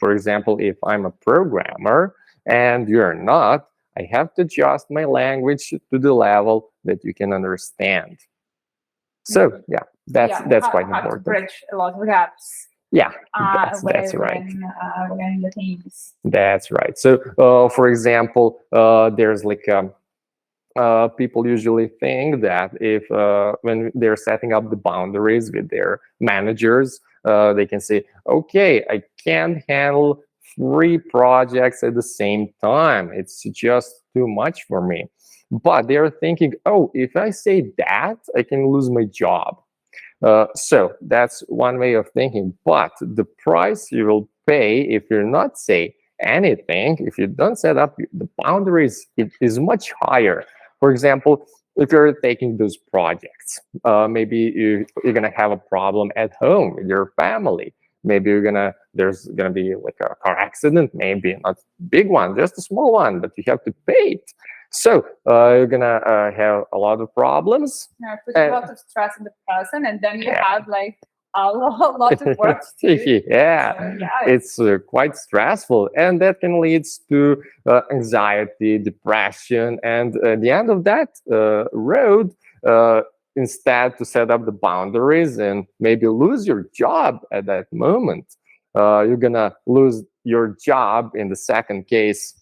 For example, if I'm a programmer and you're not, I have to adjust my language to the level that you can understand. So yeah, that's quite important. To bridge a lot of gaps. Yeah, that's right. When the teams. That's right. So, for example, there's like people usually think that if when they're setting up the boundaries with their managers, they can say, okay, I can't handle 3 projects at the same time. It's just too much for me. But they're thinking, oh, if I say that, I can lose my job. So that's one way of thinking. But the price you will pay if you're not say anything, if you don't set up the boundaries, it is much higher. For example, if you're taking those projects, maybe you're gonna have a problem at home with your family. Maybe there's gonna be like a car accident, maybe not a big one, just a small one, but you have to pay it. So you're gonna have a lot of problems. Put a lot of stress in the person, and then you have like a lot of work to do. Yeah, so, it's quite stressful, and that can lead to anxiety, depression, and at the end of that road, instead to set up the boundaries and maybe lose your job at that moment, you're gonna lose your job in the second case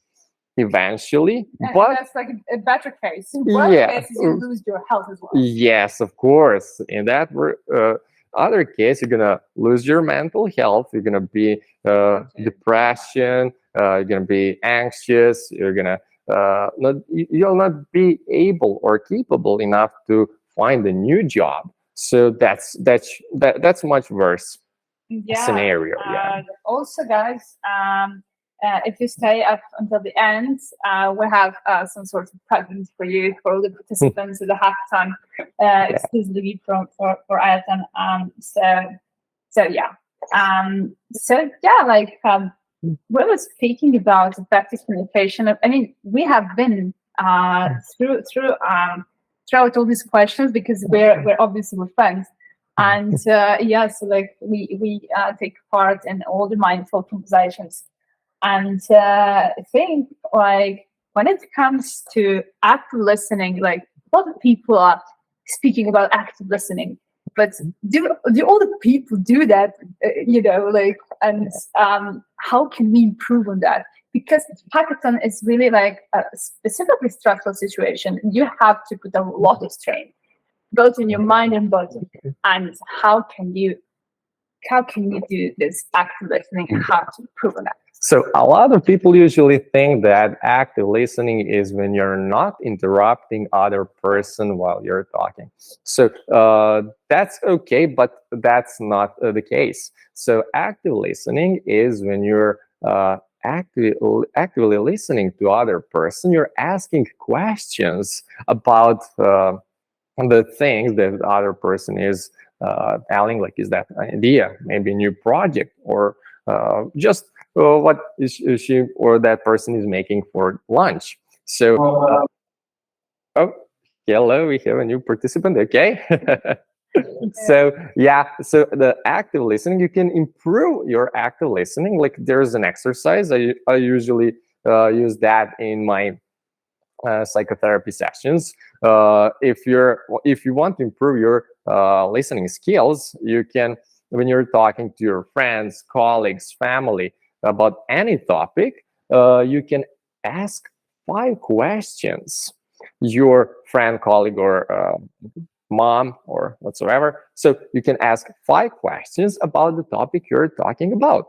eventually. But that's like a better case. In worst case, you lose your health as well. Yes, of course. In that other case, you're gonna lose your mental health. You're gonna be depression. You're gonna be anxious. You're gonna you'll not be able or capable enough to find a new job. So that's much worse scenario. Also, guys, if you stay up until the end, we have some sort of present for you, for all the participants of the hackathon, exclusively for Ayatan. We were speaking about effective communication. I mean, we have been throughout all these questions because we're obviously friends. And so like we take part in all the mindful conversations. And I think like when it comes to active listening, like a lot of people are speaking about active listening, but do all the people do that? And how can we improve on that? Because hackathon is really like a specifically stressful situation. You have to put a lot of strain, both in your mind and body. And how can you do this active listening and how to improve on that? So a lot of people usually think that active listening is when you're not interrupting other person while you're talking. So that's okay, but that's not the case. So active listening is when you're actively listening to other person. You're asking questions about the things that the other person is telling, like, is that an idea, maybe a new project, or just what is she or that person is making for lunch. So, oh, hello, we have a new participant. Okay. So the active listening, you can improve your active listening. Like there's an exercise. I usually use that in my psychotherapy sessions. If you want to improve your listening skills, you can, when you're talking to your friends, colleagues, family about any topic, you can ask 5 questions. Your friend, colleague, or mom, or whatsoever. So you can ask 5 questions about the topic you're talking about.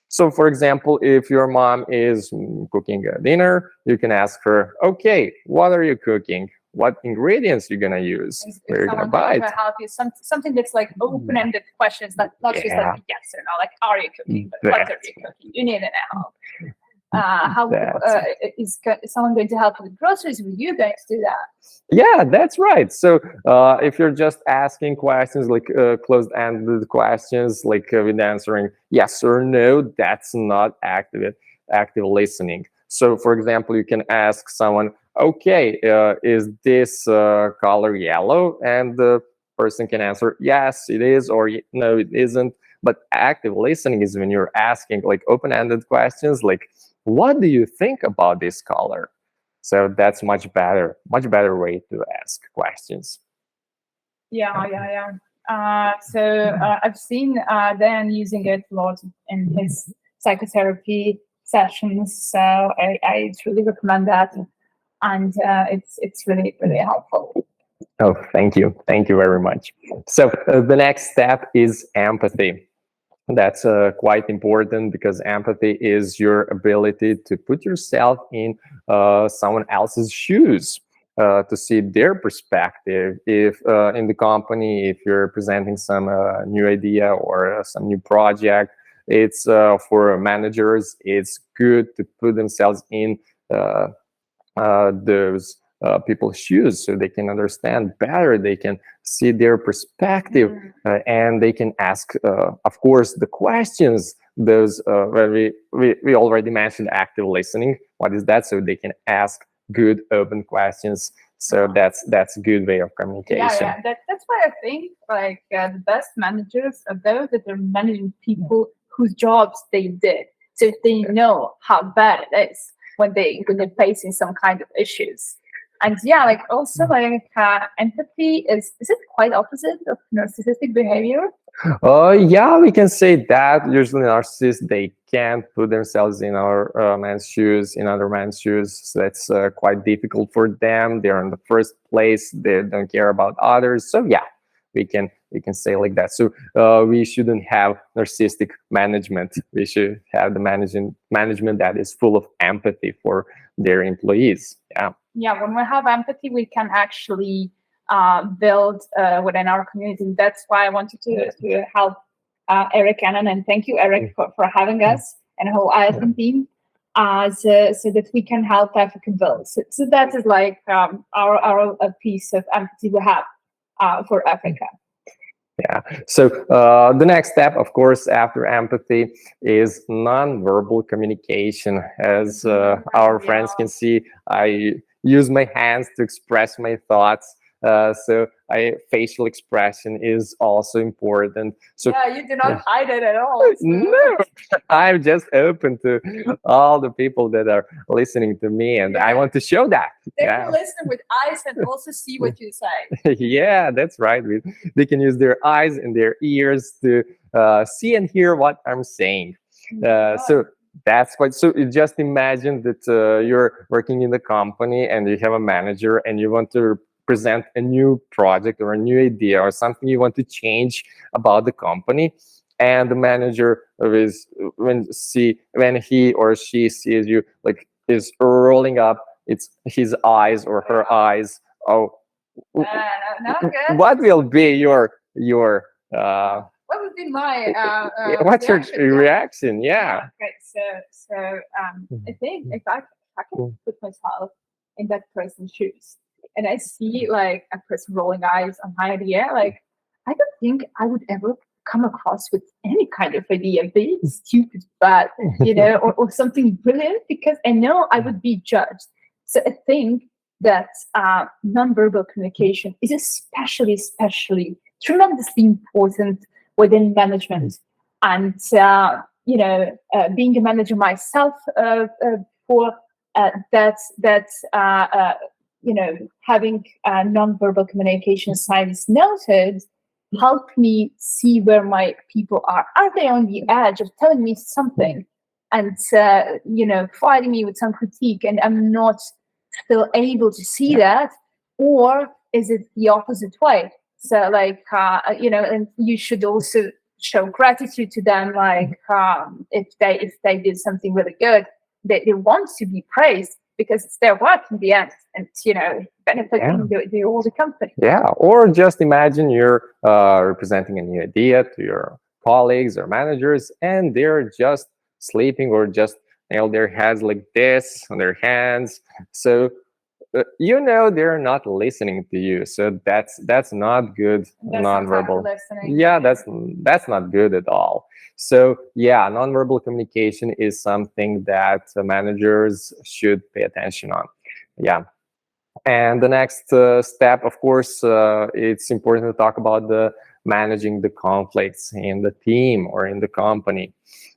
So, for example, if your mom is cooking a dinner, you can ask her, okay, what are you cooking? What ingredients you're gonna use? Where you're gonna buy it? Help you. Something that's like open-ended questions, that not just like yes or no. Like, are you cooking? But what are you cooking? You need an help. Is someone going to help with groceries? Were you going to do that? Yeah, that's right. So if you're just asking questions, like closed-ended questions, like with answering yes or no, that's not active listening. So, for example, you can ask someone, okay, is this color yellow? And the person can answer, yes, it is, or no, it isn't. But active listening is when you're asking like open-ended questions, like, what do you think about this color? So that's much better way to ask questions. Yeah. I've seen Dan using it a lot in his psychotherapy sessions. So I truly recommend that, and it's really helpful. Oh, thank you very much. So the next step is empathy. That's quite important, because empathy is your ability to put yourself in someone else's shoes, to see their perspective. If in the company, if you're presenting some new idea or some new project, it's for managers, it's good to put themselves in those people's shoes, so they can understand better, they can see their perspective, and they can ask, of course, the questions. Those where we already mentioned active listening. What is that? So they can ask good open questions. So that's a good way of communication. Yeah. That's why I think like the best managers are those that are managing people whose jobs they did, so they know how bad it is when they're facing some kind of issues. And yeah, like also like empathy is it quite opposite of narcissistic behavior? Yeah, we can say that. Usually narcissists, they can't put themselves in our man's shoes, in other man's shoes. So that's quite difficult for them. They're in the first place. They don't care about others. So yeah, we can say like that. So we shouldn't have narcissistic management. We should have the management that is full of empathy for their employees. Yeah, when we have empathy, we can actually build within our community. That's why I wanted to help Eric Annan, and thank you, Eric, for having us and the whole Ireland team, so that we can help Africa build. So that is like our piece of empathy we have for Africa. Yeah. So the next step, of course, after empathy is non-verbal communication. As our friends can see, I use my hands to express my thoughts. So facial expression is also important. So yeah, you do not hide it at all. So. No, I'm just open to all the people that are listening to me, and I want to show that. They can listen with eyes and also see what you say. Yeah, that's right. They can use their eyes and their ears to see and hear what I'm saying. So that's quite. So you just imagine that you're working in the company and you have a manager and you want to present a new project or a new idea or something you want to change about the company. And the manager is when he or she sees you, like, is rolling up his eyes or her eyes. Oh, what will be your what would be my what's your reaction? Yeah. Okay, so I think if I can put myself in that person's shoes and I see like a person rolling eyes on my idea, like I don't think I would ever come across with any kind of idea, be it stupid, bad, or something brilliant, because I know I would be judged. So I think that nonverbal communication is especially tremendously important within management. And being a manager myself for having nonverbal communication signs noted helped me see where my people are. Are they on the edge of telling me something and fighting me with some critique, and I'm not still able to see that, or is it the opposite way? So like and you should also show gratitude to them, like if they did something really good, they want to be praised because it's their work in the end, and benefiting the company. Yeah, or just imagine you're representing a new idea to your colleagues or managers, and they're just sleeping or just their heads like this on their hands. So they're not listening to you. So that's not good. That's nonverbal listening. Yeah, that's not good at all. So yeah, nonverbal communication is something that managers should pay attention on. Yeah. And the next step, of course, it's important to talk about the managing the conflicts in the team or in the company.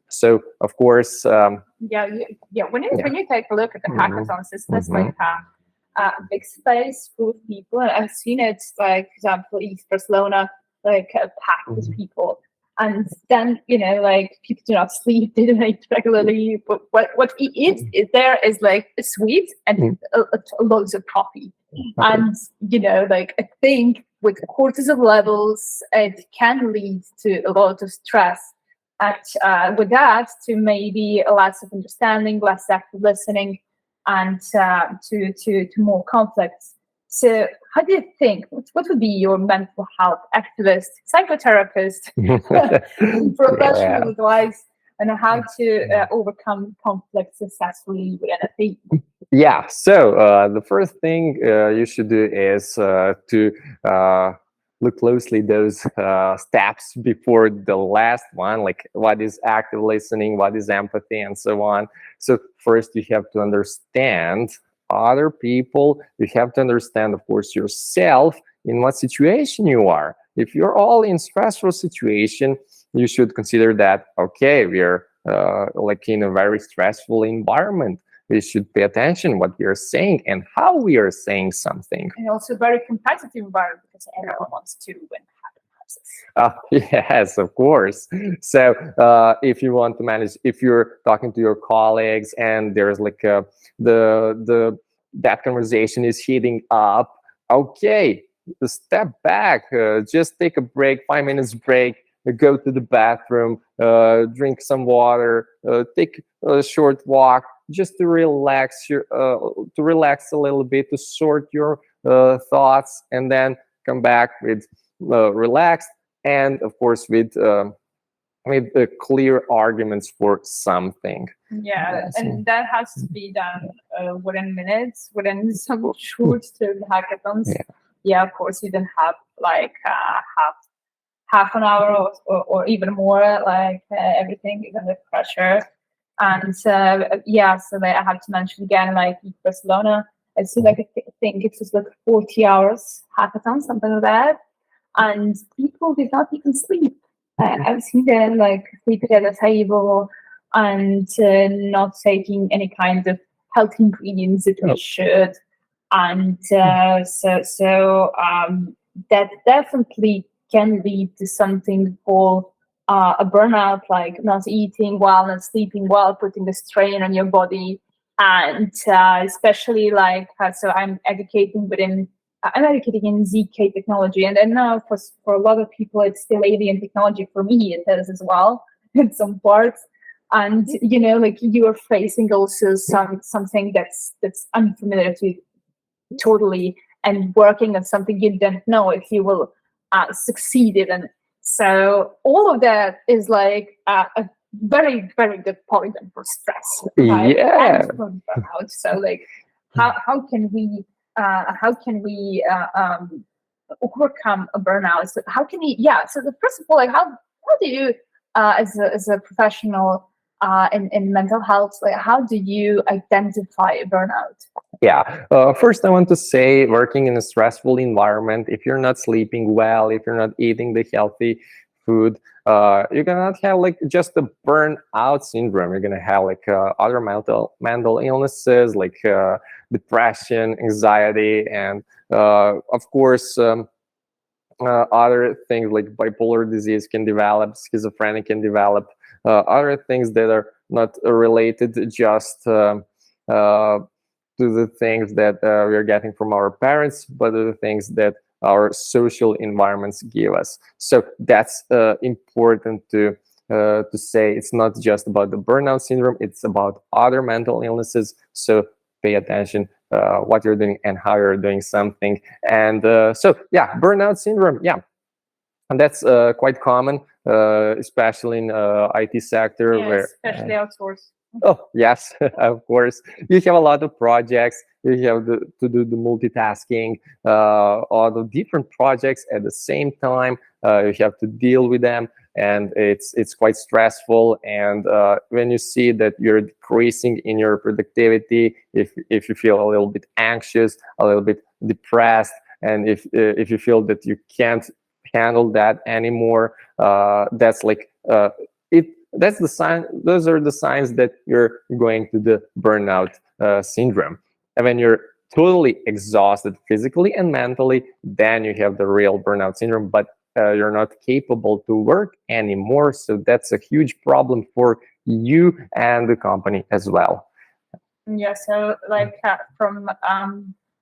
So of course, When you take a look at the hackathons, it's just like a big space full of people, and I've seen it, like, for example, East Barcelona, like packed with people. And then, like, people do not sleep, they don't eat regularly. But what we eat is there is like a sweet and loads of coffee. And, like, I think with cortisol levels, it can lead to a lot of stress. And with that, to maybe a less of understanding, less active listening, and to more conflicts. So how do you think, what would be your mental health activist, psychotherapist, professional advice on how to overcome conflict successfully within a team? Yeah, so the first thing you should do is to look closely those steps before the last one, like what is active listening, what is empathy, and so on. So first you have to understand other people. You have to understand, of course, yourself, in what situation you are. If you're all in stressful situation, you should consider that, okay, we're like in a very stressful environment. We should pay attention what we are saying and how we are saying something. And also very competitive environment, because everyone wants to win the process. Yes, of course. So if you want to manage, if you're talking to your colleagues and there's like that conversation is heating up, okay, step back, just take a break, 5 minutes break, go to the bathroom, drink some water, take a short walk, just to relax a little bit, to sort your thoughts, and then come back with relaxed, and of course with clear arguments for something. Yeah, and that has to be done within minutes, within some short-term hackathons. Yeah, of course, you don't have like half an hour or even more, like everything is under pressure. And so I have to mention again, like Barcelona, it's like, I think it was like 40 hours hackathon, something like that. And people did not even sleep. I've seen them like sleeping at the table and not taking any kind of healthy ingredients that we should. And that definitely can lead to something called a burnout, like not eating well, not sleeping well, putting the strain on your body. And especially like, so I'm educating in ZK technology. And then now for a lot of people, it's still alien technology. For me, it is as well in some parts. And, like you are facing also something that's unfamiliar to you totally, and working on something you don't know if you will succeed in. So all of that is like a very, very good poison for stress, right? And for burnout. So like, how can we overcome a burnout? So how can we? Yeah. So the first of all, like how do you as a professional in mental health, like how do you identify a burnout? Yeah. First, I want to say, working in a stressful environment, if you're not sleeping well, if you're not eating the healthy food, you're gonna not have like just a burnout syndrome. You're gonna have like other mental illnesses like depression, anxiety, and of course other things like bipolar disease can develop, schizophrenia can develop, other things that are not related just to the things that we are getting from our parents, but to the things that our social environments give us. So that's important to say. It's not just about the burnout syndrome, it's about other mental illnesses. So pay attention what you're doing and how you're doing something. And burnout syndrome, and that's quite common, especially in IT sector, where especially outsourced. Oh, yes, of course. You have a lot of projects. You have to do the multitasking, all the different projects at the same time. You have to deal with them, and it's quite stressful. And when you see that you're decreasing in your productivity, if you feel a little bit anxious, a little bit depressed, and if you feel that you can't handle that anymore. That's like that's the sign. Those are the signs that you're going to the burnout syndrome. And when you're totally exhausted physically and mentally, then you have the real burnout syndrome. But you're not capable to work anymore. So that's a huge problem for you and the company as well. Yeah. So like from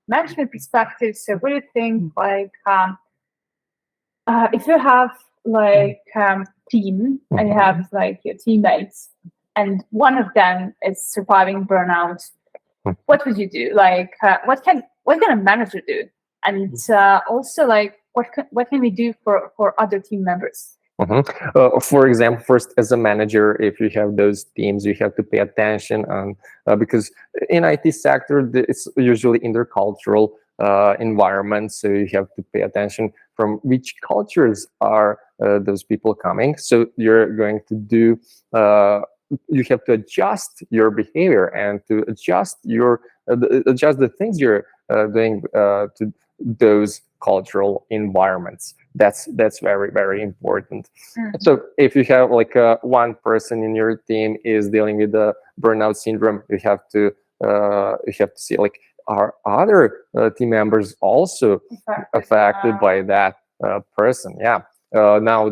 management perspective, so what do you think? Like if you have like team and you have like your teammates, and one of them is surviving burnout, what would you do? Like what can a manager do? And also like what can we do for other team members? For example, first, as a manager, if you have those teams, you have to pay attention on because in IT sector, it's usually intercultural environment, so you have to pay attention from which cultures are those people coming. So you're going to do. You have to adjust your behavior and to adjust adjust the things you're doing to those cultural environments. That's very, very important. So if you have like one person in your team is dealing with the burnout syndrome, you have to see like are other team members also affected by that person. Yeah. Now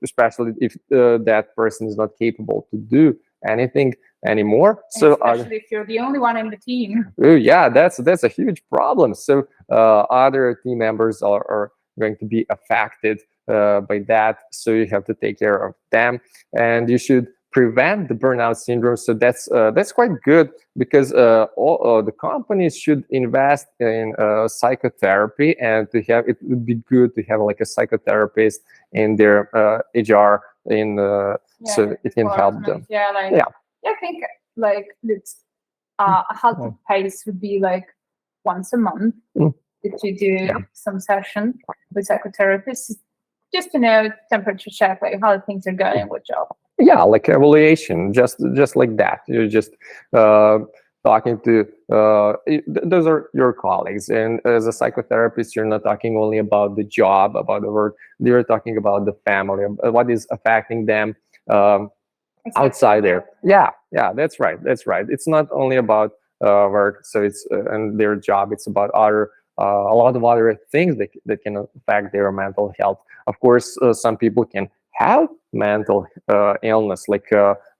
especially if that person is not capable to do anything anymore. So especially if you're the only one in the team. Yeah, that's a huge problem. So other team members are going to be affected by that. So you have to take care of them, and you should prevent the burnout syndrome. So that's quite good because all the companies should invest in psychotherapy, and it would be good to have like a psychotherapist in their HR so it can help them. Yeah, I think like it's a healthy pace would be like once a month if you do some session with psychotherapists, just to know temperature check, like how things are going with job. Yeah, like evaluation, just like that. You're just talking to those are your colleagues, and as a psychotherapist, you're not talking only about the job, about the work. You're talking about the family, what is affecting them outside there. Yeah, that's right. It's not only about work, so it's and their job. It's about a lot of other things that can affect their mental health. Of course, some people can have mental illness, like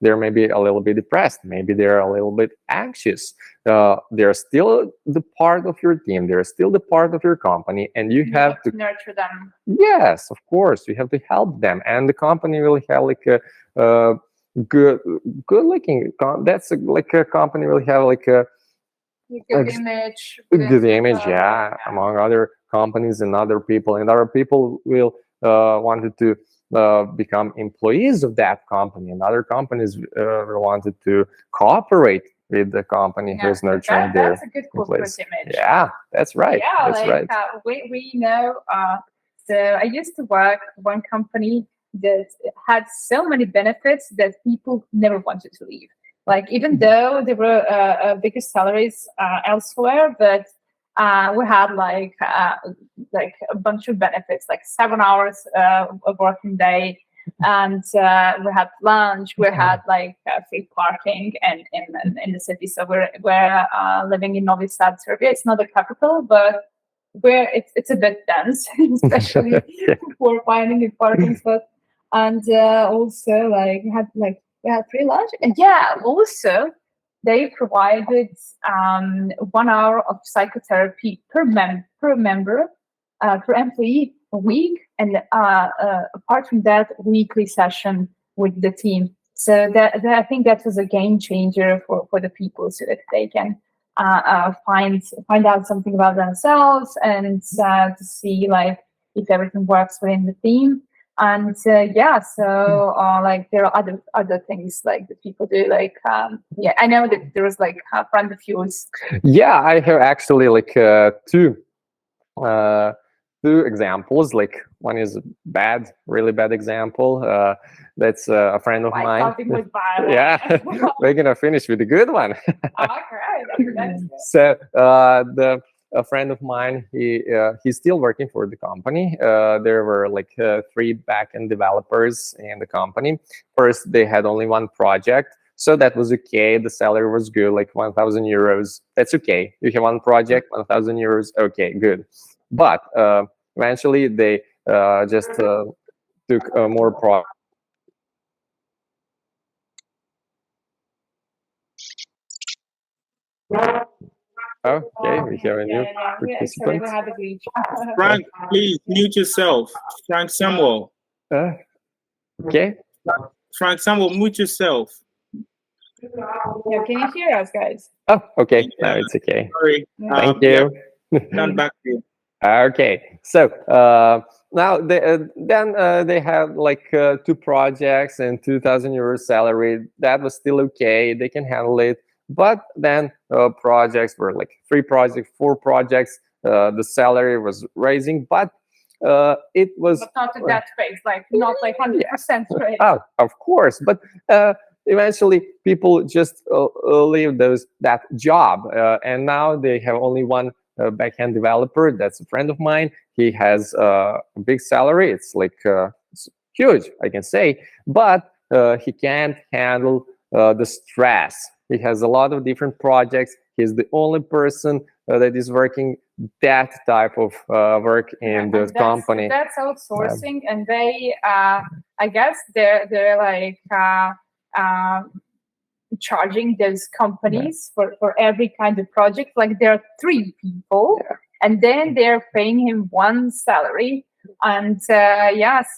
they're maybe a little bit depressed, maybe they're a little bit anxious. They're still the part of your team, they're still the part of your company, and you have to nurture them. Yes, of course, you have to help them, and the company will have like a good looking. Like a company will have like a good image. Good image, yeah, among other companies and other people will wanted to become employees of that company, and other companies wanted to cooperate with the company who's nurturing that's a good corporate image. Yeah, that's right. Yeah, that's right. We know. So I used to work one company that had so many benefits that people never wanted to leave. Like even though there were bigger salaries elsewhere, but we had like a bunch of benefits, like 7 hours of working day, and we had lunch. We had like free parking and in the city. So we're living in Novi Sad, Serbia. It's not the capital, but where it's a bit dense, especially for finding a parking spot. And also like we had free lunch, and also they provided 1 hour of psychotherapy per employee a week, and apart from that, weekly session with the team. So that I think that was a game changer for the people, so that they can find out something about themselves and to see like if everything works within the team. And like there are other things like that people do, like I know that there was like friend of yours. Yeah, I have actually like two examples. Like one is a really bad example. That's a friend of mine. Was bad. Yeah, we're gonna finish with a good one. Okay. So a friend of mine, he's still working for the company. There were like 3 backend developers in the company. First, they had only one project, so that was okay. The salary was good, like 1,000 euros. That's okay. You have one project, 1,000 euros. Okay, good. But eventually, they just took more projects. Okay, we have a new Sorry, participant. we had a glitch. Frank, please mute yourself. Frank Samuel. Okay. Frank Samuel, mute yourself. Yeah, can you hear us, guys? Oh, okay. Now it's okay. Sorry. Thank you. Done back to you. Okay, so now they had like 2 projects and 2,000 euros salary. That was still okay. They can handle it. But then projects were like 3 projects, 4 projects. The salary was rising, but it was But not at that pace, like not like 100% rate. Oh, of course, but eventually people just leave that job, and now they have only one backend developer. That's a friend of mine. He has a big salary. It's like it's huge, I can say, but he can't handle the stress. He has a lot of different projects. He's the only person that is working that type of work in the company. That's outsourcing, and they, I guess, they're like charging those companies for every kind of project. Like there are 3 people, and then they're paying him one salary. And so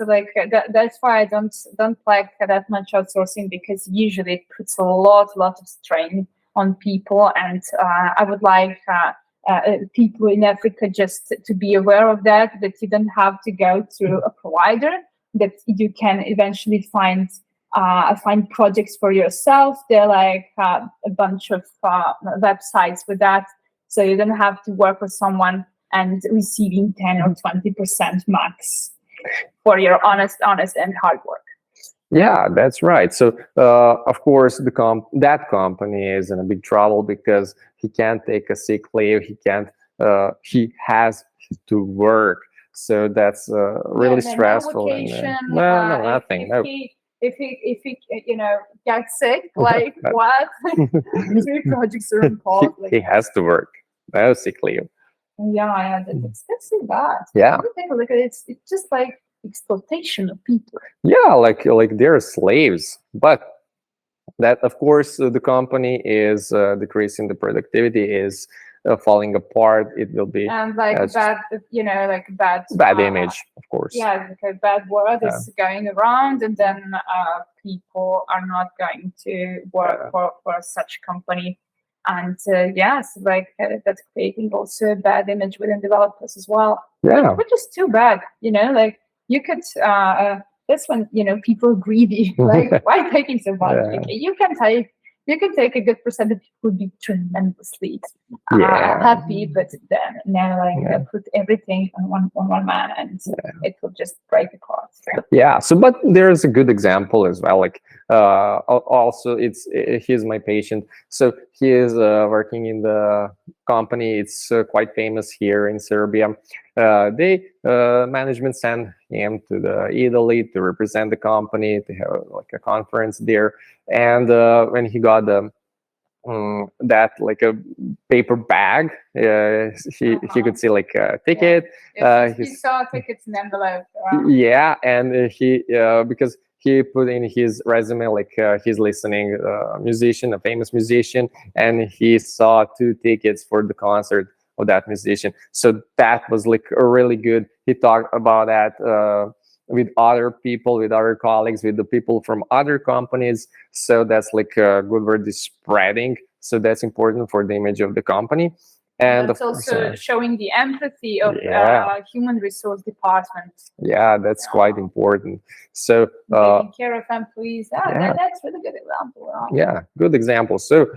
like that's why I don't like that much outsourcing, because usually it puts a lot of strain on people, and I would like people in Africa just to be aware of that you don't have to go through a provider, that you can eventually find projects for yourself. There are like a bunch of websites with that, so you don't have to work with someone and receiving 10 or 20% max for your honest and hard work. Yeah, that's right. So, of course, that company is in a big trouble because he can't take a sick leave. He can't. He has to work. So that's really stressful. No vacation, no, nothing. If he gets sick, like what? 3 projects are involved. He has to work. No sick leave. Yeah, that's so bad. Yeah. Take a look at it. It's just like exploitation of people. Yeah, like they're slaves. But that, of course, the company is decreasing, the productivity is falling apart. It will be and like bad, bad image, of course. Yeah, like a bad word is going around, and then people are not going to work for such company. And yes, like that's creating also a bad image within developers as well. Yeah, which is too bad. Like you could. That's when people are greedy. Like why taking so much? You can take a good percentage. Would be tremendously happy, but then put everything on one man, and it will just break apart. Yeah. So, but there's a good example as well. Like also, he's my patient. So he is working in the company. It's quite famous here in Serbia. Management sent him to Italy to represent the company, to have like a conference there. And when he got that like a paper bag, he could see like a ticket. He saw tickets in envelope. Yeah, and he because he put in his resume like he's listening musician, a famous musician, and he saw 2 tickets for the concert of that musician. So that was like really good. He talked about that with other people, with other colleagues, with the people from other companies. So that's like a good word is spreading. So that's important for the image of the company. And that's also showing the empathy of human resource department. Yeah, that's quite important. So taking care of employees. That's really good example. Yeah, good example. So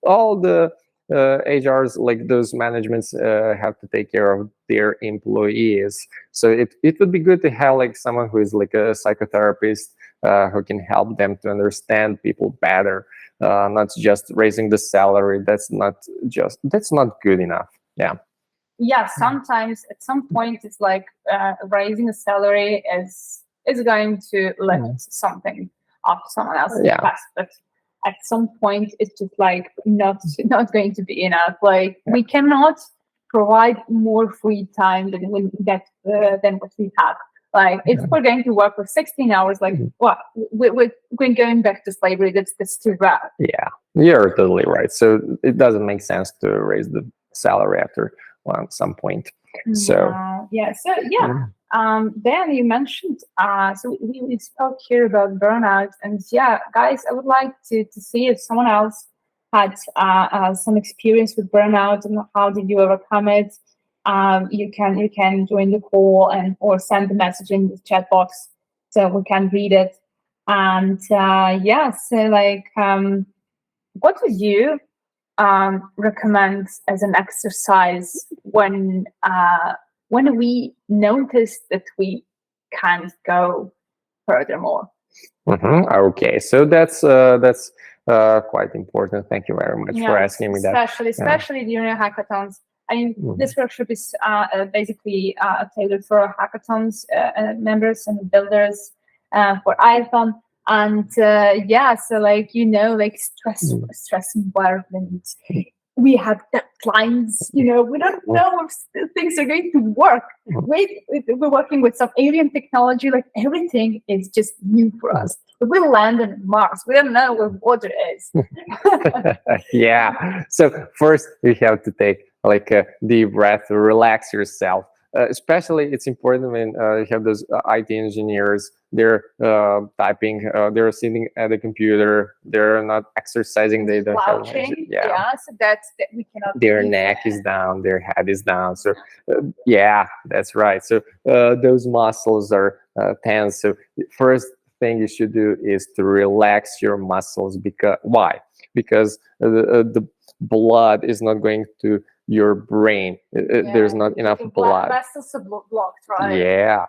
all the HRs, like those managements, have to take care of their employees. So it would be good to have like someone who is like a psychotherapist who can help them to understand people better, not just raising the salary. That's not good enough. Yeah, sometimes at some point it's like raising a salary is going to lift something off someone else's chest, but at some point it's just like not going to be enough. Like we cannot provide more free time than what we have. Like if we're going to work for 16 hours, like what we're going back to slavery. That's too bad. Yeah, you're totally right. So it doesn't make sense to raise the salary after some point. So then you mentioned so we spoke here about burnout, and guys, I would like to see if someone else had some experience with burnout and how did you overcome it. You can join the call or send the message in the chat box so we can read it. And so like what would you recommend as an exercise when we notice that we can't go furthermore? Okay, so that's quite important. Thank you very much for asking me that. Especially during hackathons. I mean, this workshop is basically tailored for hackathons members and builders for iPhone. And so like, like stress environment. We have deadlines, we don't know if things are going to work. We're working with some alien technology, like everything is just new for us. We land on Mars. We don't know where water is. So first you have to take like a deep breath to relax yourself. Especially it's important when you have those IT engineers, they're typing, they're sitting at the computer, they're not exercising, they don't have so that we cannot. Their neck is down, their head is down. So that's right. So those muscles are tense. So first thing you should do is to relax your muscles. Why? Because the blood is not going to your brain. There's not enough blood. Vessels are blocked, right?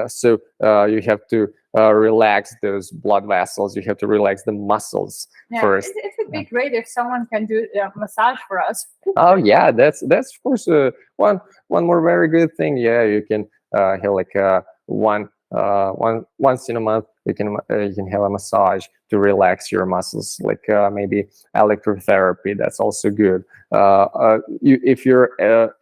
So you have to relax those blood vessels. You have to relax the muscles first. It would be great if someone can do a massage for us. Oh yeah, that's of course one more very good thing. Yeah, you can have like once in a month you can have a massage to relax your muscles, like maybe electrotherapy. That's also good. If you're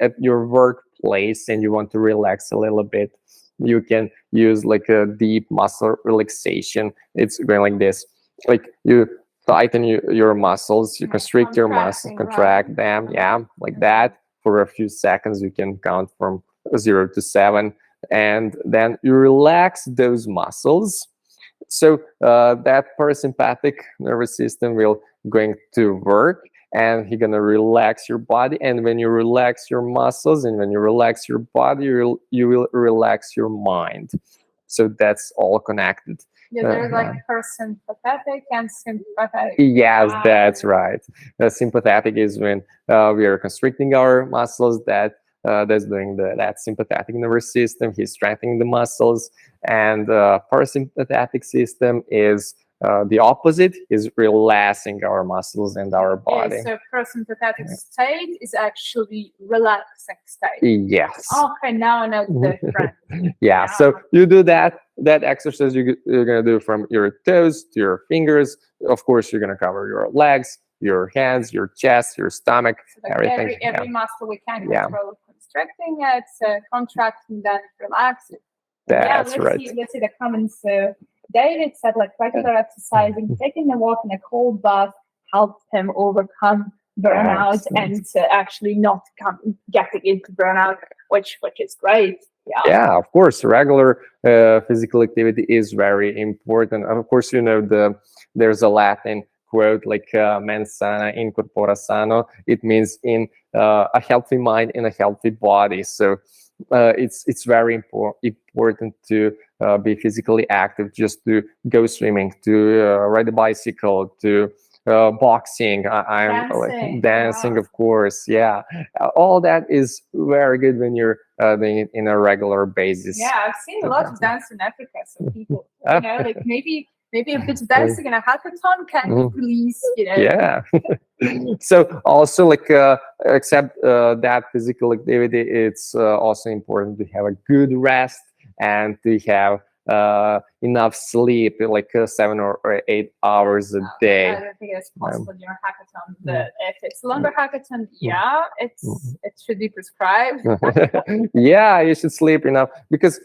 at your workplace and you want to relax a little bit, you can use like a deep muscle relaxation. It's going like this, like you tighten your muscles, you constrict your muscles, contract them, like that for a few seconds. You can count from 0 to 7, and then you relax those muscles. So that parasympathetic nervous system will going to work, and you're gonna relax your body. And when you relax your muscles and when you relax your body, you will relax your mind. So that's all connected. There's like parasympathetic and sympathetic. Yes, that's right. Sympathetic is when we are constricting our muscles. That's doing that sympathetic nervous system. He's strengthening the muscles, and parasympathetic system is the opposite, is relaxing our muscles and our body. So parasympathetic state is actually relaxing state. Yes. Okay, now I know the difference. So you do that exercise. You're gonna do from your toes to your fingers. Of course, you're gonna cover your legs, your hands, your chest, your stomach, so like everything. Every muscle we can control. Constricting it, contracting, then relax it. That's right. Let's see the comments. So David said like regular exercising, taking a walk in a cold bath helped him overcome burnout and actually not getting into burnout, which is great. Yeah, of course, regular physical activity is very important. Of course, there's a Latin quote like mens sana in corpore sano. It means in a healthy mind in a healthy body. So it's very important to be physically active, just to go swimming, to ride a bicycle, to boxing. I'm like dancing, of course. All that is very good when you're doing it in a regular basis. I've seen a lot of dance in Africa. So people, like maybe if it's dancing in a hackathon can release, So also like except that physical activity, it's also important to have a good rest and to have enough sleep, like 7 or 8 hours a day. I don't think it's possible during hackathon, but if it's longer hackathon, yeah, it should be prescribed. Yeah, you should sleep enough because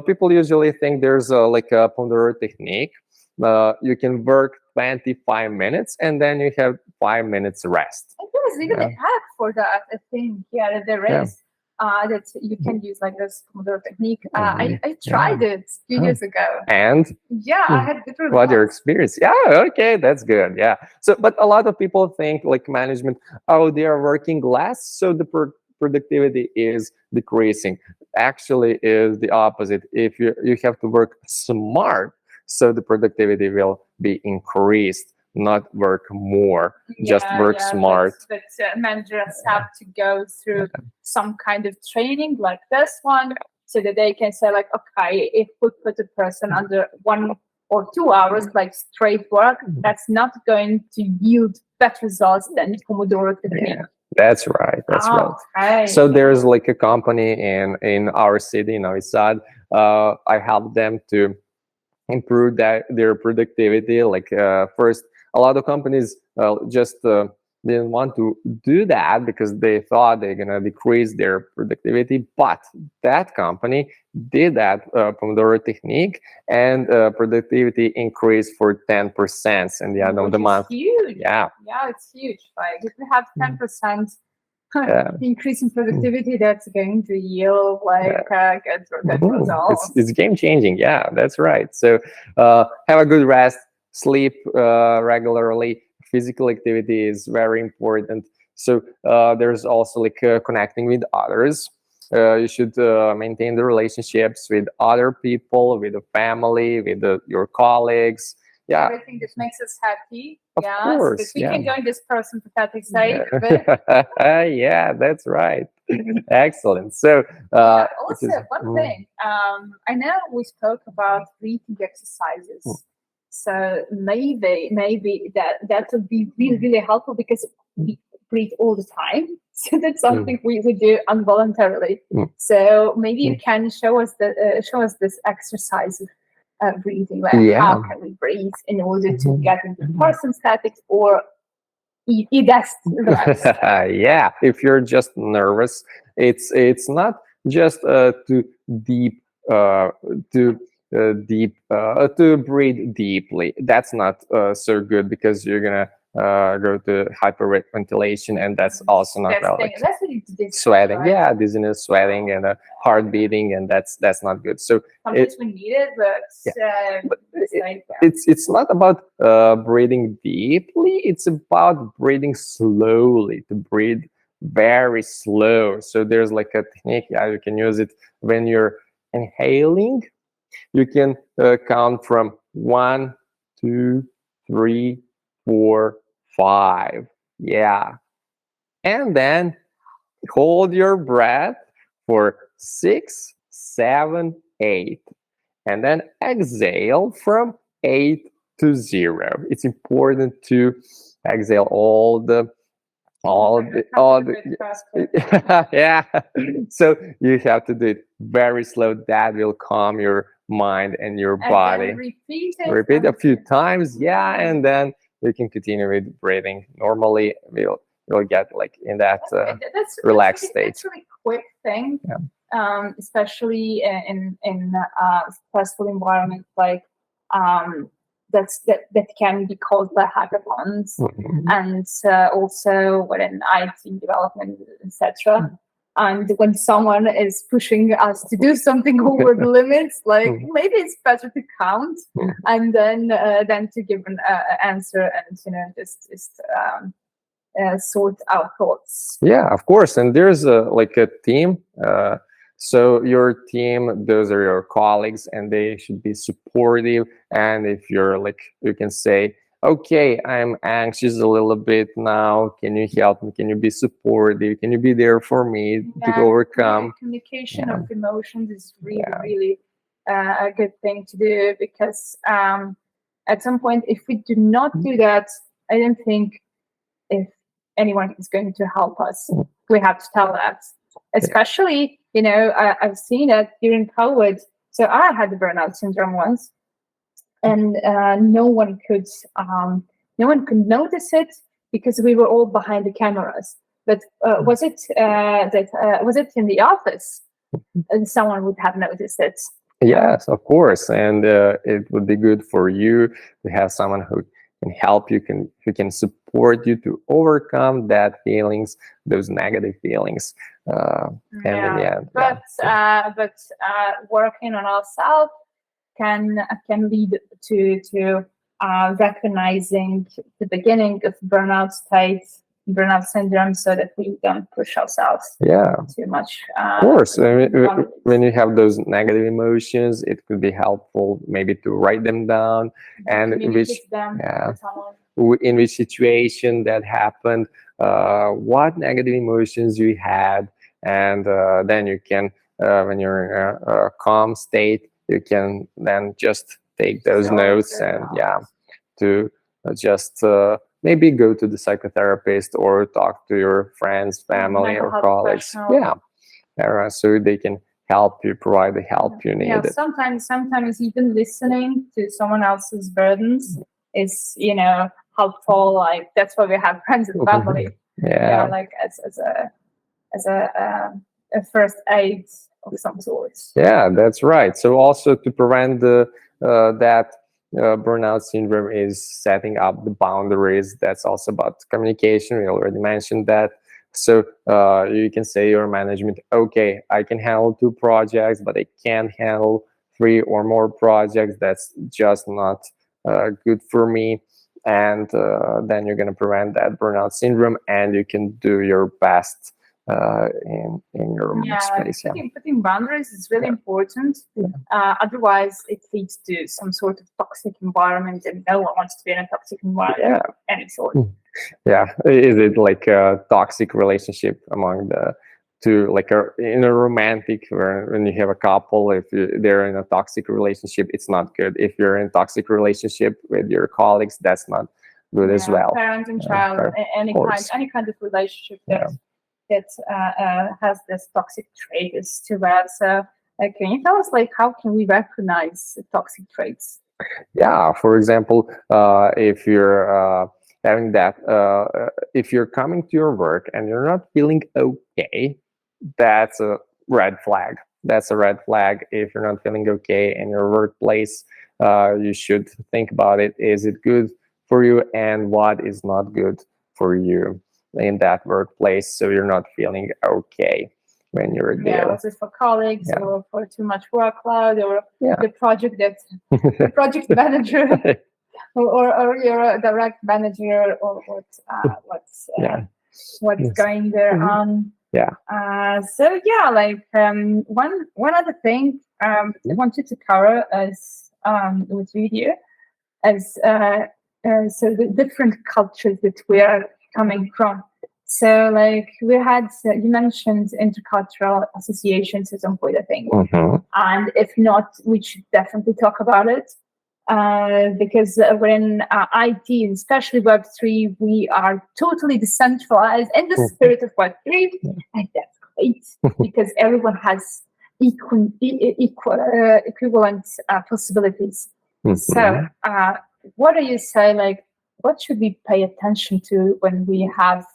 people usually think there's like a Pomodoro technique. You can work 25 minutes and then you have 5 minutes rest. There's even an app for that, I think. Yeah, there is. That you can use like this Pomodoro technique. I tried it a few years ago. And I had good results. what your experience? Yeah, okay, that's good. Yeah. So, but a lot of people think like management, oh, they are working less, so the productivity is decreasing. Actually, is the opposite. If you have to work smart, so the productivity will be increased. Not work more, just work smart. But managers have to go through some kind of training like this one, so that they can say like, okay, if we put a person under 1 or 2 hours like straight work, that's not going to yield better results than Pomodoro technique. Yeah, that's right. That's right. Okay. So there's like a company in our city, in Novi Sad. I helped them to improve their productivity. Like first, a lot of companies just didn't want to do that because they thought they're gonna decrease their productivity. But that company did that Pomodoro technique, and productivity increased for 10% in the end of the month. Huge. Yeah, it's huge. Like if you have 10% increase in productivity, that's going to yield like good results. It's game changing. Yeah, that's right. So have a good rest, sleep regularly. Physical activity is very important. So there's also like connecting with others. You should maintain the relationships with other people, with the family, with your colleagues. Yeah, everything that makes us happy. Of course, we can join this person pathetic side. Yeah, that's right. Excellent. So also one thing, I know we spoke about breathing exercises. So maybe that would be really, really helpful because we breathe all the time. So that's something we do involuntarily. So maybe you can show us this exercise of breathing. Like how can we breathe in order to get into parasympathetics or rest? Yeah, if you're just nervous, it's not just to breathe deeply. That's not so good because you're gonna go to hyperventilation, and that's also not sweating. Yeah, dizziness, sweating, and heart beating, and that's not good. So sometimes we need it, but it's not about breathing deeply. It's about breathing slowly. To breathe very slow. So there's like a technique. Yeah, you can use it when you're inhaling. You can count from 1, 2, 3, 4, 5. Yeah. And then hold your breath for 6, 7, 8. And then exhale from 8 to 0. It's important to exhale all the yeah. So you have to do it very slow. That will calm your mind and your body. Repeat a few times. Yeah, and then you can continue with breathing. Normally, we'll get like in that relaxed state. That's a really quick thing, especially in stressful environment like that can be caused by hackathons and also within IT development, etc. And when someone is pushing us to do something over the limits, like maybe it's better to count and then to give an answer and just sort our thoughts. Yeah, of course. And there's like a team. So your team, those are your colleagues, and they should be supportive. And if you're like, you can say, okay, I'm anxious a little bit now. Can you help me? Can you be supportive? Can you be there for me to overcome? Communication of emotions is really a good thing to do because at some point, if we do not do that, I don't think if anyone is going to help us. We have to tell that. Especially, I've seen it during COVID. So I had the burnout syndrome once, and no one could notice it because we were all behind the cameras. But was it in the office? And someone would have noticed it. Yes, of course, and it would be good for you to have someone who can help you, who can support you to overcome that feelings, those negative feelings. And in the end, but working on ourselves can lead to recognizing the beginning of burnout syndrome, so that we don't push ourselves too much. Of course, when you have those negative emotions, it could be helpful maybe to write them down and in which situation that happened, what negative emotions you had, and then you can, when you're in a calm state, you can then just take those notes and to just maybe go to the psychotherapist or talk to your friends, family, or colleagues. So they can help you, provide the help you need. Sometimes even listening to someone else's burdens is, helpful. Like, that's why we have friends and family. Like as a first aid of some sort. Yeah, that's right. So also to prevent that burnout syndrome is setting up the boundaries. That's also about communication. We already mentioned that. So you can say your management, okay, I can handle 2 projects, but I can't handle 3 or more projects. That's just not good for me. And then you're going to prevent that burnout syndrome, and you can do your best in your space. Putting boundaries is really important. Otherwise, it leads to some sort of toxic environment, and no one wants to be in a toxic environment of any sort. Is it like a toxic relationship among the two, like in a romantic, when you have a couple, if they're in a toxic relationship, it's not good. If you're in a toxic relationship with your colleagues, that's not good as well. Parent and child, any kind of relationship that has this toxic traits to that. So can you tell us, how can we recognize toxic traits? For example, if you're having that, if you're coming to your work and you're not feeling okay, that's a red flag. That's a red flag. If you're not feeling okay in your workplace, you should think about it. Is it good for you, and what is not good for you in that workplace, so you're not feeling okay when you're there? Was it for colleagues or for too much workload, or the project the project manager or your direct manager, or what's going there on? One other thing I wanted to cover with you as so the different cultures that we are coming from. So we had, you mentioned intercultural associations at some point, I think. And if not, we should definitely talk about it. Because when IT, and especially Web3, we are totally decentralized in the spirit of Web3, and that's great because everyone has equivalent possibilities. So, what do you say? What should we pay attention to when we have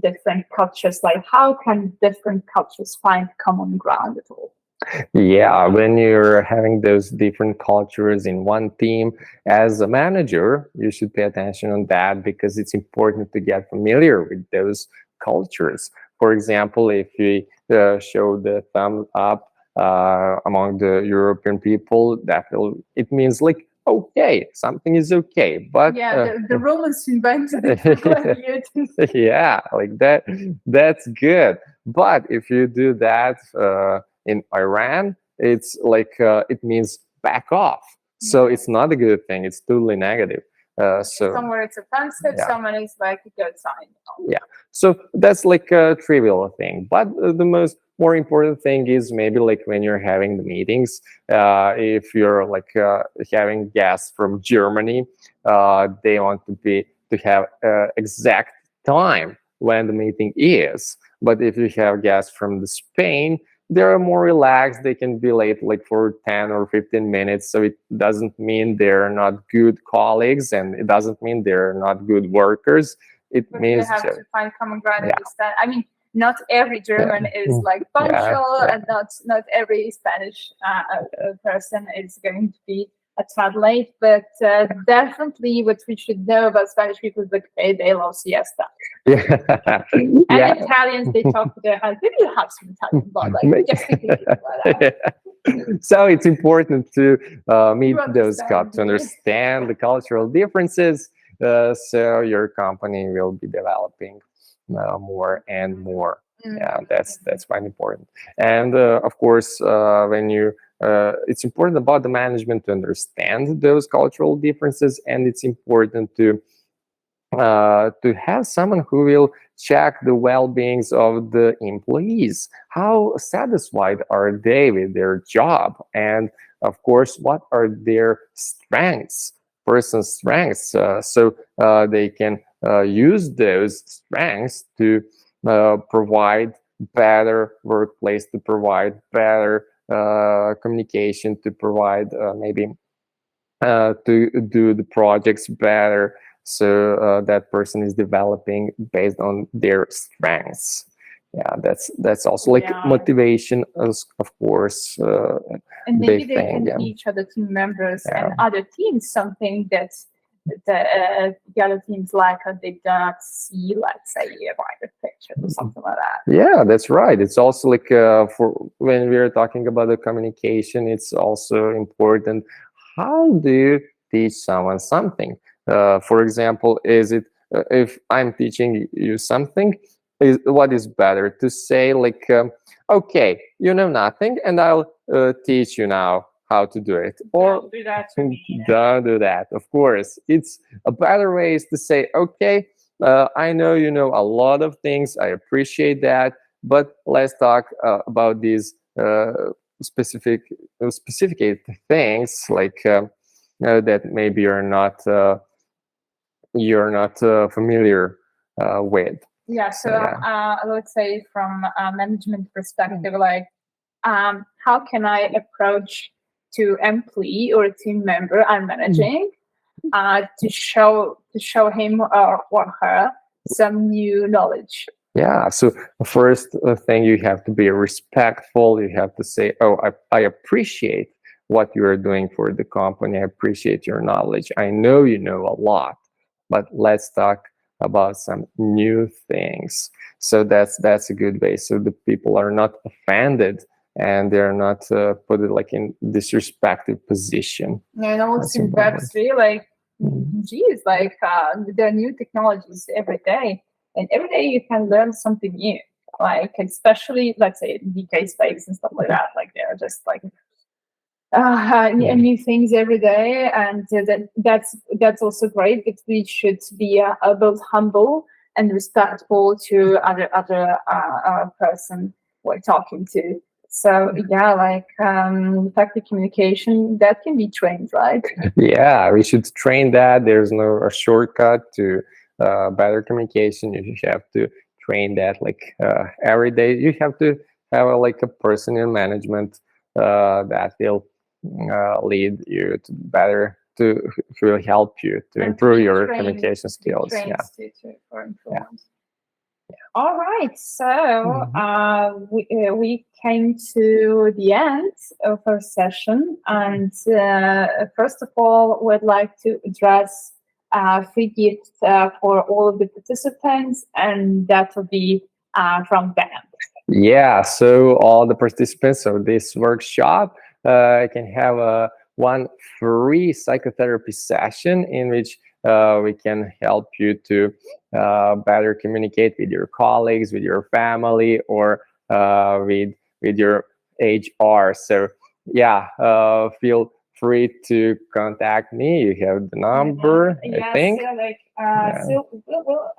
different cultures? How can different cultures find common ground at all? When you're having those different cultures in one team, as a manager, you should pay attention on that, because it's important to get familiar with those cultures. For example, if we show the thumb up among the European people, it means okay, something is okay. But the Romans invented it. That. That's good. But if you do that in Iran, it's it means back off. So it's not a good thing. It's totally negative. Somewhere it's offensive, someone is a good sign. So that's a trivial thing. But the more important thing is maybe when you're having the meetings, if you're having guests from Germany, they want to be to have exact time when the meeting is. But if you have guests from the Spain, they're more relaxed. They can be late like for 10 or 15 minutes. So it doesn't mean they're not good colleagues, and it doesn't mean they're not good workers. It But means you have to find common ground. Yeah. Understand. I mean, not every German is like punctual, Yeah. and not every Spanish person is going to be a tad late. But definitely, what we should know about Spanish people is like they love siesta. Yeah. And Yeah. Italians, they talk to their hands. Maybe you have some Italian blood, like just thinking about that. So it's important to meet those understand to understand the cultural differences, so your company will be developing more and more. Yeah, that's quite important. And of course, when you it's important about the management to understand those cultural differences, and it's important to have someone who will check the well-beings of the employees. How satisfied are they with their job? And of course, what are their strengths, person's strengths, so they can use those strengths to provide better workplace, to provide better communication, to provide maybe to do the projects better. So that person is developing based on their strengths. Yeah, that's also like motivation, of course. And maybe big they thing, can yeah. teach other team members and other teams something that the other teams like, or they don't see, let's say, a wider picture or something like that. Yeah, that's right. It's also like for when we're talking about the communication, it's also important. How do you teach someone something? For example, is it if I'm teaching you something, what is better to say like, okay, you know nothing, and I'll teach you now how to do it, or Don't do that to me. don't do that. Of course, it's a better way is to say, okay, I know you know a lot of things. I appreciate that, but let's talk about these specific things like that maybe you're not familiar with. Yeah. So let's say from a management perspective, like how can I approach to employee or a team member I'm managing to show him or her some new knowledge? Yeah, so the first thing, you have to be respectful. You have to say, oh, I appreciate what you are doing for the company. I appreciate your knowledge. I know you know a lot, but let's talk about some new things. So that's a good way. So the people are not offended and they're not put it like in disrespectful position. And also in Web3, like, geez, like there are new technologies every day. And every day you can learn something new, like especially, let's say, DK space and stuff like that. Like they're just like new things every day, and that's also great. But we should be both humble and respectful to other person we're talking to. So yeah, like effective communication that can be trained, right? Yeah, we should train that. There's no a shortcut to better communication. You have to train that like every day. You have to have like a person in management that will lead you to better to will help you to improve your communication skills. Yeah. For improvement. All right, so we came to the end of our session, and first of all, we'd like to address free gifts for all of the participants, and that will be from Ben. Yeah, so all the participants of this workshop can have one free psychotherapy session in which we can help you to better communicate with your colleagues, with your family, or with your HR. So yeah, feel free to contact me. You have the number, I think. So like so we'll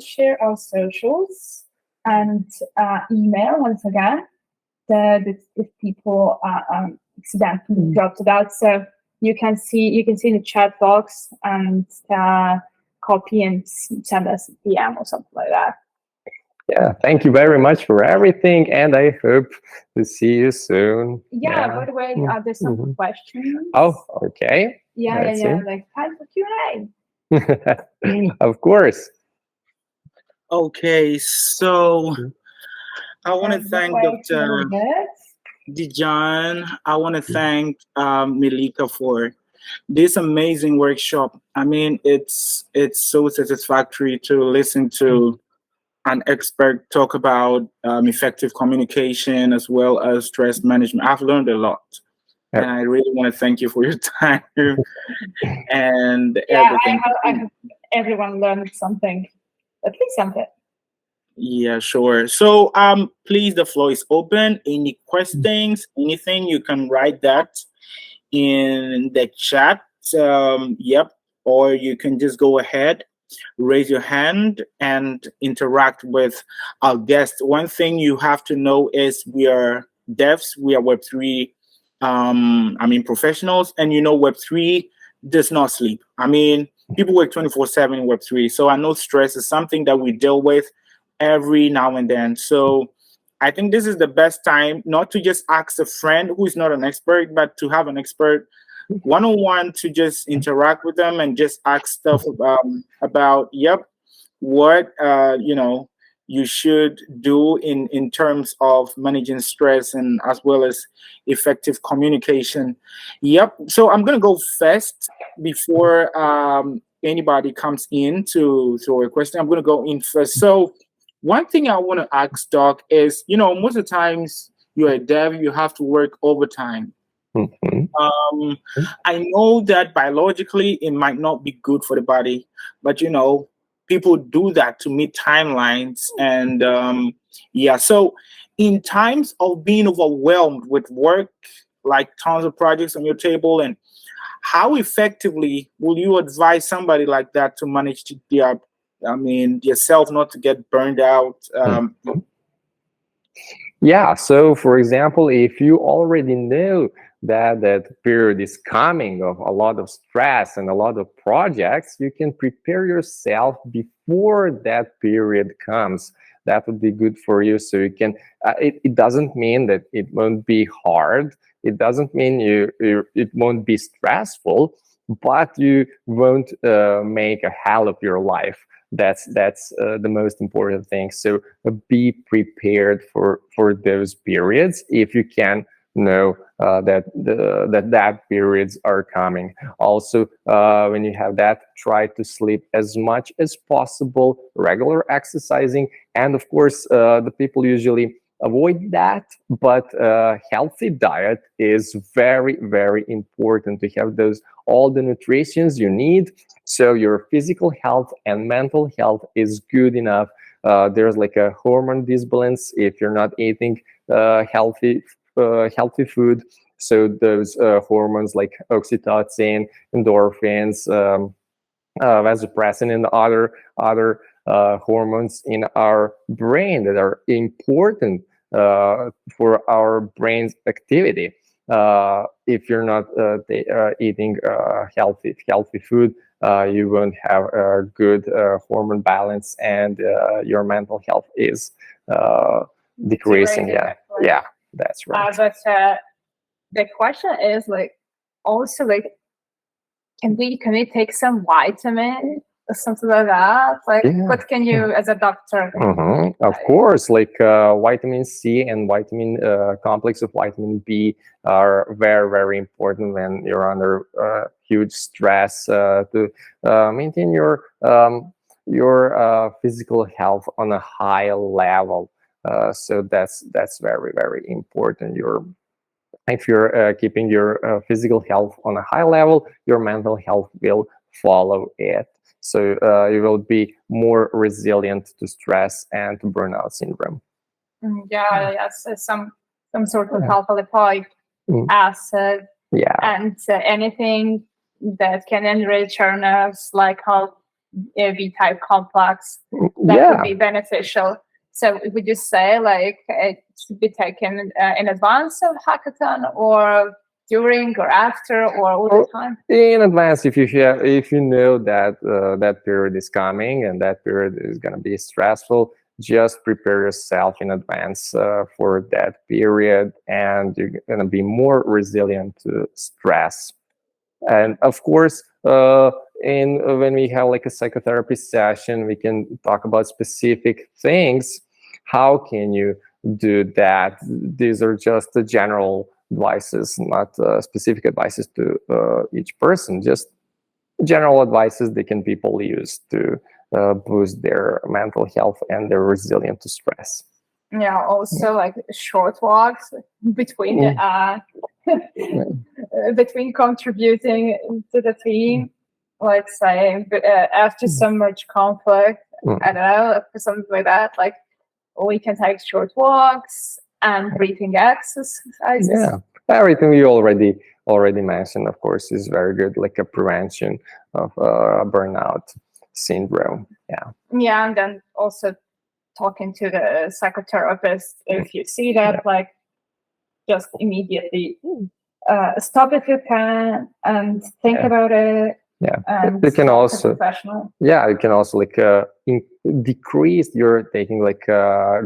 share our socials and email once again. If people accidentally dropped it out. So you can see in the chat box and copy and send us a DM or something like that. Yeah, thank you very much for everything, and I hope to see you soon. Yeah, by the way, there's some questions. Oh, okay. Yeah, like time for Q&A. Of course. Okay, so I want to thank Dr. Dejan. I want to thank Milika for this amazing workshop. I mean, it's so satisfactory to listen to an expert talk about effective communication as well as stress management. I've learned a lot. Yep. And I really want to thank you for your time and yeah, everything. I hope everyone learned something, at least something. Yeah, sure. So please, the floor is open. Any questions, anything, you can write that in the chat. Yep. Or you can just go ahead, raise your hand and interact with our guest. One thing you have to know is we are devs, we are Web3 professionals, and Web3 does not sleep. I mean, people work 24/7 in Web3. So I know stress is something that we deal with every now and then. So I think this is the best time not to just ask a friend who is not an expert, but to have an expert one-on-one to just interact with them and just ask stuff about what you should do in terms of managing stress and as well as effective communication. So I'm gonna go first before anybody comes in to throw a question. I'm gonna go in first. So one thing I want to ask Doc is, most of the times you're a dev, you have to work overtime. I know that biologically it might not be good for the body, but people do that to meet timelines. And so in times of being overwhelmed with work, like tons of projects on your table, and how effectively will you advise somebody like that to manage yourself not to get burned out? Yeah, so for example, if you already know that period is coming of a lot of stress and a lot of projects, you can prepare yourself before that period comes. That would be good for you. So you can, it doesn't mean that it won't be hard. It doesn't mean it won't be stressful, but you won't make a hell of your life. That's the most important thing. So be prepared for those periods if you can know that periods are coming. Also, when you have that, try to sleep as much as possible, regular exercising, and of course, the people usually avoid that, but healthy diet is very, very important to have all the nutritions you need, so your physical health and mental health is good enough. There's like a hormone disbalance if you're not eating healthy food. So those hormones like oxytocin, endorphins, vasopressin, and other hormones in our brain that are important for our brain's activity. If you're not eating healthy food, you won't have a good hormone balance, and your mental health is decreasing. Yeah, that's right. But the question is also can we take some vitamin or something like that? What can you, as a doctor? Of course, vitamin C and vitamin complex of vitamin B are very, very important when you're under huge stress to maintain your physical health on a high level. So that's very, very important. If you're keeping your physical health on a high level, your mental health will follow it. So you will be more resilient to stress and to burnout syndrome. Yes, some sort of alpha-lipoic acid. Yeah. And anything that can enrich our nerves, like how B-type complex, that would be beneficial. So would you say it should be taken in advance of hackathon, or during or after or all the time? In advance, if you know that that period is coming and that period is going to be stressful, just prepare yourself in advance for that period, and you're going to be more resilient to stress. And of course, when we have like a psychotherapy session, we can talk about specific things. How can you do that? These are just the general advices, not specific advices to each person, just general advices they can people use to boost their mental health and their resilience to stress. Yeah, also like short walks between between contributing to the team. Let's say after so much conflict, I don't know, something like that. Like we can take short walks and breathing exercises. Yeah, everything you already mentioned, of course, is very good, like a prevention of burnout syndrome. Yeah, and then also talking to the psychotherapist if you see that, like just immediately stop if you can and think about it. Yeah, and you can also professional. Yeah, you can also like decrease your taking like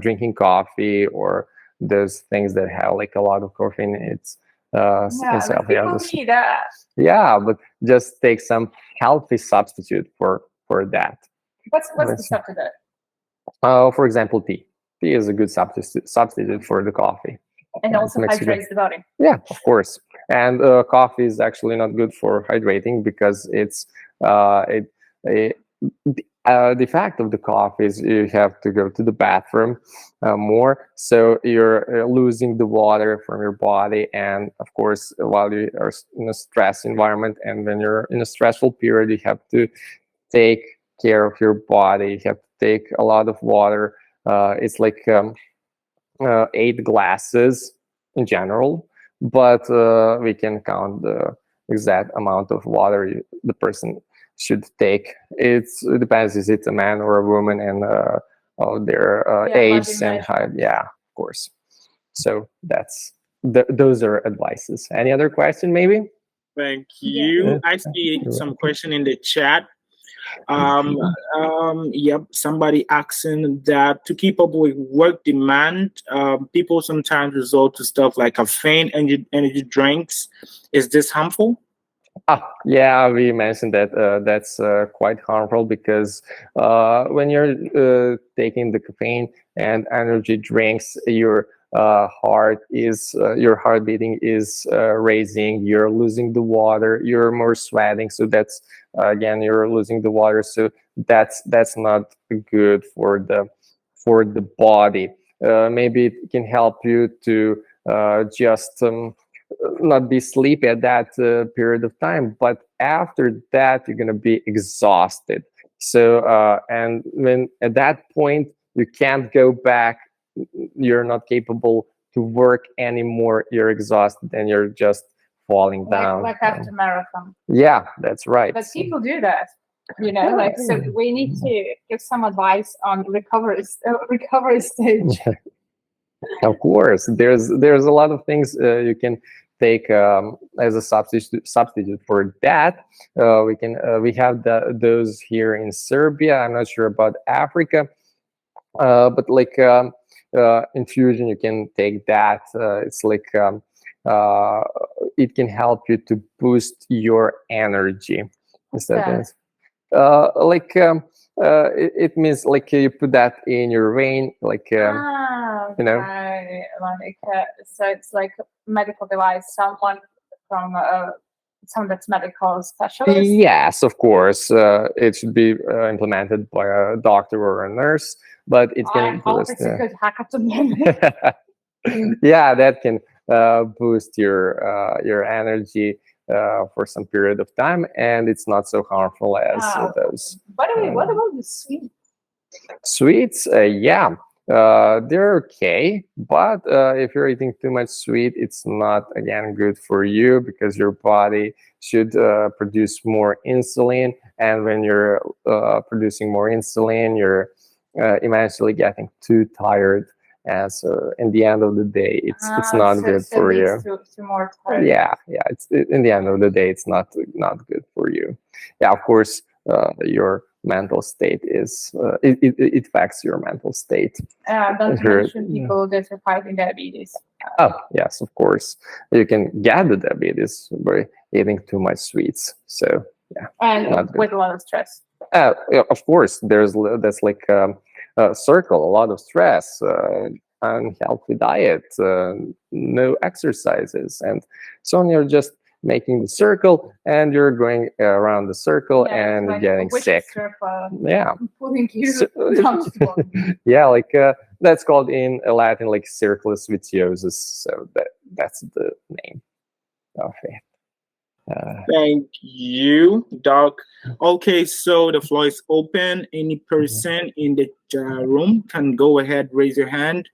drinking coffee or those things that have like a lot of caffeine. It's Like people need that. Yeah, but just take some healthy substitute for that. What's the substitute? For example, tea. Tea is a good substitute for the coffee. And also hydrates the body. Yeah, of course. And coffee is actually not good for hydrating because it's the fact of the coffee is you have to go to the bathroom more, so you're losing the water from your body. And of course, while you are in a stress environment and when you're in a stressful period, you have to take care of your body. You have to take a lot of water. It's like 8 glasses in general, but we can count the exact amount of water the person should take. It depends, is it a man or a woman, and their age and height. Yeah, of course. So those are advices. Any other question, maybe? Thank you. I see some question in the chat. Yep, somebody asking that to keep up with work demand, people sometimes resort to stuff like caffeine energy drinks. Is this harmful? Yeah, we mentioned that that's quite harmful because when you're taking the caffeine and energy drinks, your heart beating is raising, you're losing the water, you're more sweating, so that's again, you're losing the water, so that's not good for the body. Maybe it can help you to just not be sleepy at that period of time, but after that you're going to be exhausted. So and when at that point you can't go back, you're not capable to work anymore, you're exhausted and you're just falling down, like after marathon. Yeah, that's right. But people do that, like, so we need to give some advice on recovery stage. Of course, there's a lot of things you can take as a substitute for that. We have those here in Serbia. I'm not sure about Africa, but like infusion, you can take that. It's like it can help you to boost your energy. It means like you put that in your vein, like so it's like a medical device. Someone that's medical specialist. Yes, of course. It should be implemented by a doctor or a nurse, but it can. I hope it's a good hackathon. Yeah, that can boost your energy for some period of time, and it's not so harmful as those. By the way, what about the sweets? Sweets, yeah, they're okay, but if you're eating too much sweet, it's not again good for you because your body should produce more insulin, and when you're producing more insulin, you're eventually getting too tired and so in the end of the day, it's not good for you. To more time. Yeah, it's in the end of the day, it's not good for you. Yeah, of course, your mental state is it affects your mental state. Don't mention people that are fighting diabetes. Oh yes, of course, you can get the diabetes by eating too much sweets. So yeah, and with a lot of stress. Of course, that's like a circle, a lot of stress, unhealthy diet, no exercises, and so on. You're just making the circle, and you're going around the circle and getting sick. Yeah, yeah, like that's called in Latin like circulus vitiosus. So that's the name of it. Thank you, Doc. Okay, so the floor is open. Any person in the room can go ahead, raise your hand.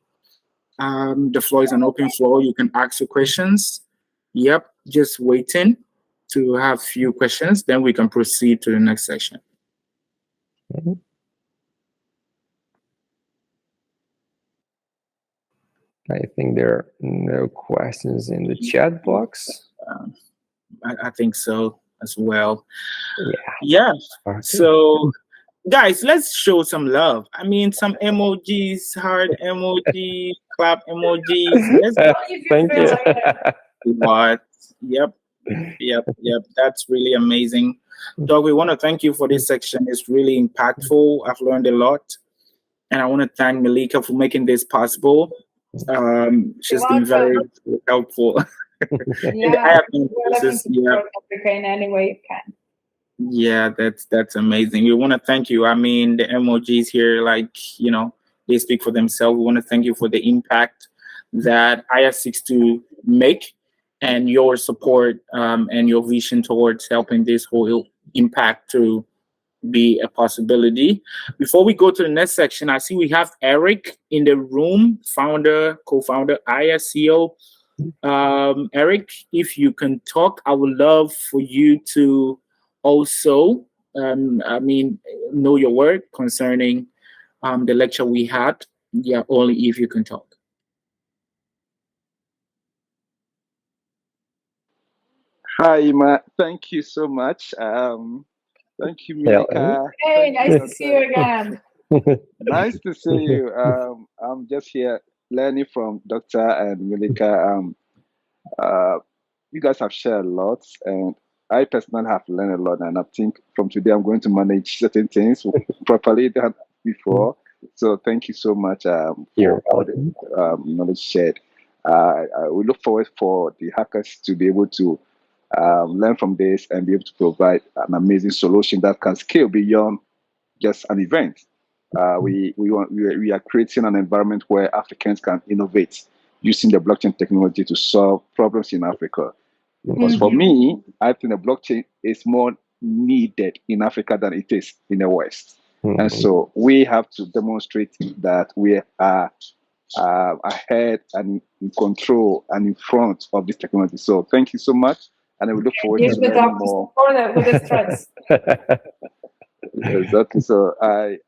The floor is an open floor. You can ask your questions. Yep, just waiting to have few questions. Then we can proceed to the next section. I think there are no questions in the chat box. I think so as well. Yeah. Okay. So, guys, let's show some love. I mean, some emojis, heart emoji, clap emojis. Thank you. What? Yep. That's really amazing. Doc, we want to thank you for this section. It's really impactful. I've learned a lot. And I want to thank Malika for making this possible. She's been very helpful. Yeah, in any way you can. Yeah, that's amazing. We want to thank you. I mean, the emojis here, like, they speak for themselves. We want to thank you for the impact that IS seeks to make and your support and your vision towards helping this whole impact to be a possibility. Before we go to the next section, I see we have Eric in the room, co-founder, ISCO. Eric, if you can talk, I would love for you to also, know your word concerning the lecture we had. Yeah, only if you can talk. Hi, Ima. Thank you so much. Thank you, Malika. Hey, nice to see you again. Nice to see you. I'm just here learning from Doctor and Malika. You guys have shared a lot, and I personally have learned a lot. And I think from today, I'm going to manage certain things properly than before. So thank you so much for all the knowledge shared. We look forward for the hackers to be able to learn from this and be able to provide an amazing solution that can scale beyond just an event. We are creating an environment where Africans can innovate using the blockchain technology to solve problems in Africa. Because for me, I think the blockchain is more needed in Africa than it is in the West. And so we have to demonstrate that we are ahead and in control and in front of this technology. So thank you so much. And I will look forward to learning more. Exactly. So I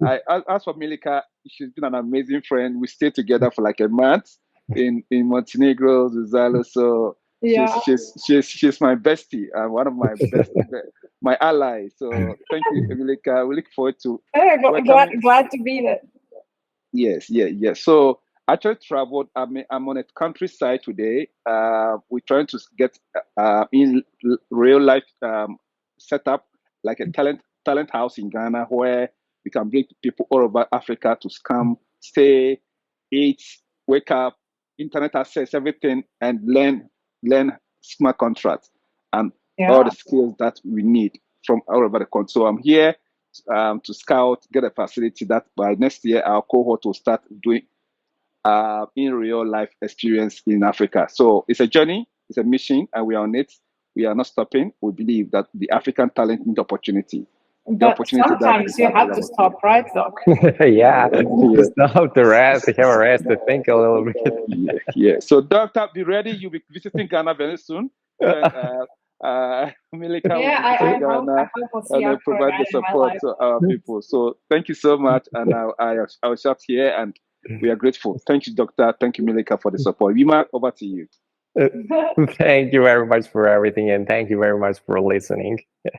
as for Malika, she's been an amazing friend. We stayed together for like a month in Montenegro, Zalo. So she's my bestie and one of my best my ally. So thank you, Malika. We look forward to glad to be there. Yes. So I just traveled. I'm on a countryside today. We're trying to get in real life setup like a talent house in Ghana where we can bring people all over Africa to come, stay, eat, wake up, internet access, everything, and learn smart contracts and all the skills that we need from all over the country. So I'm here to scout, get a facility that by next year our cohort will start doing in real life experience in Africa. So it's a journey, it's a mission, and we are on it. We are not stopping. We believe that the African talent need opportunity. But sometimes you have to stop, right, Doc? Yeah, stop to rest, to have a rest, to think a little bit. Yeah. So, Doctor, be ready. You'll be visiting Ghana very soon. Milika will be visiting Ghana and provide the support to our people. So, thank you so much. And I'll shut here and we are grateful. Thank you, Doctor. Thank you, Milika, for the support. Rima, over to you. Thank you very much for everything, and thank you very much for listening.